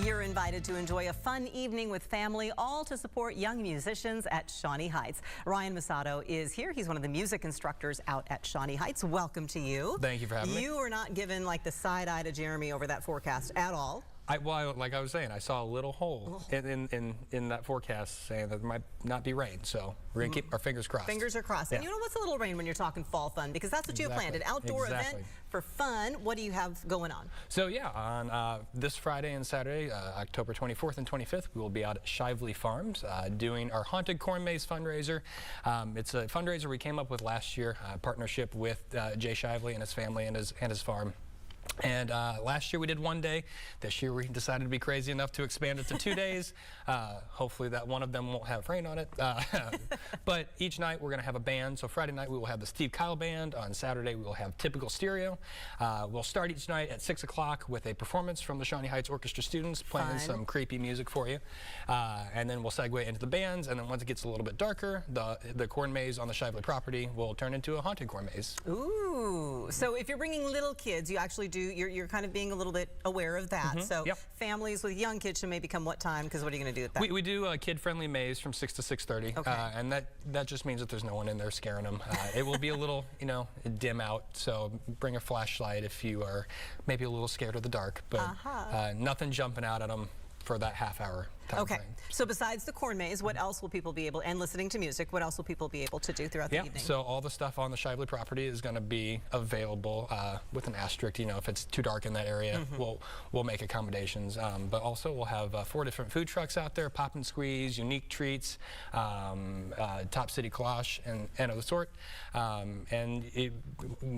You're invited to enjoy a fun evening with family, all to support young musicians at Shawnee Heights. Ryan Masato is here. He's one of the music instructors out at Shawnee Heights. Welcome to you. Thank you for having me. You were not given like the side eye to Jeremy over that forecast at all. Like I was saying, I saw a little hole in that forecast saying that there might not be rain, so we're going to keep our fingers crossed. Fingers are crossed. Yeah. And you know what's a little rain when you're talking fall fun, because that's what you planned, an outdoor event for fun. What do you have going on? So yeah, on this Friday and Saturday, October 24th and 25th, we will be out at Shively Farms doing our Haunted Corn Maze fundraiser. It's a fundraiser we came up with last year, partnership with Jay Shively and his family and his farm. And last year we did 1 day. This year we decided to be crazy enough to expand it to 2 days. Hopefully that one of them won't have rain on it. But each night we're going to have a band. So Friday night we will have the Steve Kyle Band. On Saturday we will have Typical Stereo. We'll start each night at 6 o'clock with a performance from the Shawnee Heights Orchestra students playing some creepy music for you. And then we'll segue into the bands. And then once it gets a little bit darker, the corn maze on the Shively property will turn into a haunted corn maze. Ooh. So if you're bringing little kids, you actually do. You're kind of being a little bit aware of that. So families with young kids should maybe come what time? Because what are you going to do at that? We do a kid-friendly maze from 6 to 6:30, and that just means that there's no one in there scaring them. It will be a little, dim out, so bring a flashlight if you are maybe a little scared of the dark, but nothing jumping out at them for that half-hour time frame. So besides the corn maze, what else will people be able, and listening to music, what else will people be able to do throughout the evening? So all the stuff on the Shively property is going to be available with an asterisk. If it's too dark in that area, we'll make accommodations. But also we'll have 4 different food trucks out there, Pop and Squeeze, Unique Treats, Top City Cloche, and of the sort. And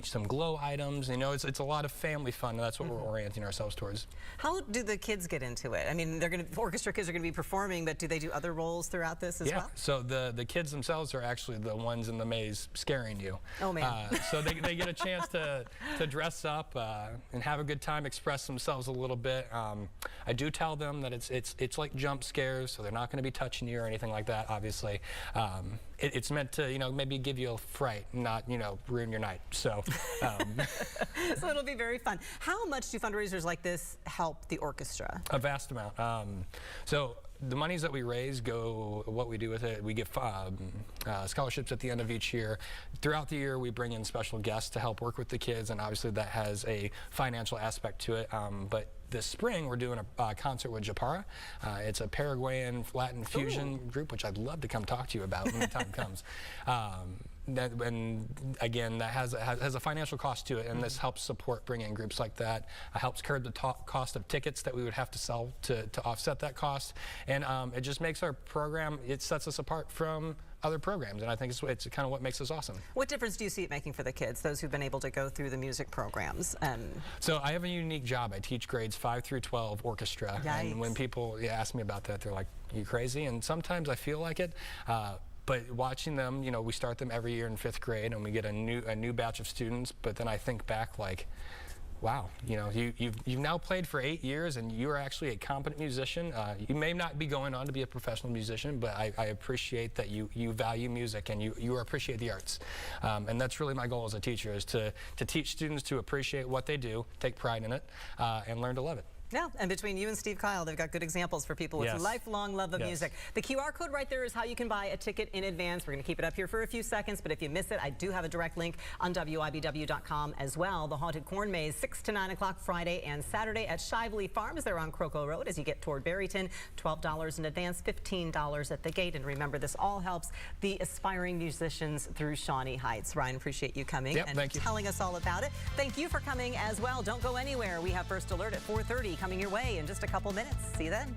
some glow items. It's a lot of family fun, and that's what we're orienting ourselves towards. How do the kids get into it? I mean, orchestra kids are going to be performing, but do they do other roles throughout this as well? So the kids themselves are actually the ones in the maze scaring you. Oh man. So they get a chance to dress up and have a good time, express themselves a little bit. I do tell them that it's like jump scares, so they're not going to be touching you or anything like that, obviously. It's meant to, maybe give you a fright, not, ruin your night. So, so it'll be very fun. How much do fundraisers like this help the orchestra? A vast amount. So the monies that we raise go, what we do with it, we give scholarships at the end of each year. Throughout the year, we bring in special guests to help work with the kids, and obviously that has a financial aspect to it. But this spring, we're doing a concert with Japara. It's a Paraguayan Latin fusion group, which I'd love to come talk to you about when the time comes. And again, that has a financial cost to it, and this helps support bringing in groups like that. Helps curb the cost of tickets that we would have to sell to offset that cost, and it just makes our program. It sets us apart from other programs, and I think it's kind of what makes us awesome. What difference do you see it making for the kids, those who've been able to go through the music programs? So I have a unique job. I teach grades 5 through 12 orchestra, and when people ask me about that, they're like, "You crazy?" And sometimes I feel like it. But watching them, we start them every year in 5th grade, and we get a new batch of students. But then I think back, like, wow, you've now played for 8 years, and you are actually a competent musician. You may not be going on to be a professional musician, but I appreciate that you value music and you appreciate the arts. And that's really my goal as a teacher, is to teach students to appreciate what they do, take pride in it, and learn to love it. Yeah, and between you and Steve Kyle, they've got good examples for people with lifelong love of music. The QR code right there is how you can buy a ticket in advance. We're going to keep it up here for a few seconds, but if you miss it, I do have a direct link on WIBW.com as well. The Haunted Corn Maze, 6 to 9 o'clock Friday and Saturday at Shively Farms. They're on Croco Road as you get toward Barryton. $12 in advance, $15 at the gate. And remember, this all helps the aspiring musicians through Shawnee Heights. Ryan, appreciate you coming and telling us all about it. Thank you for coming as well. Don't go anywhere. We have First Alert at 4:30 coming your way in just a couple minutes. See you then.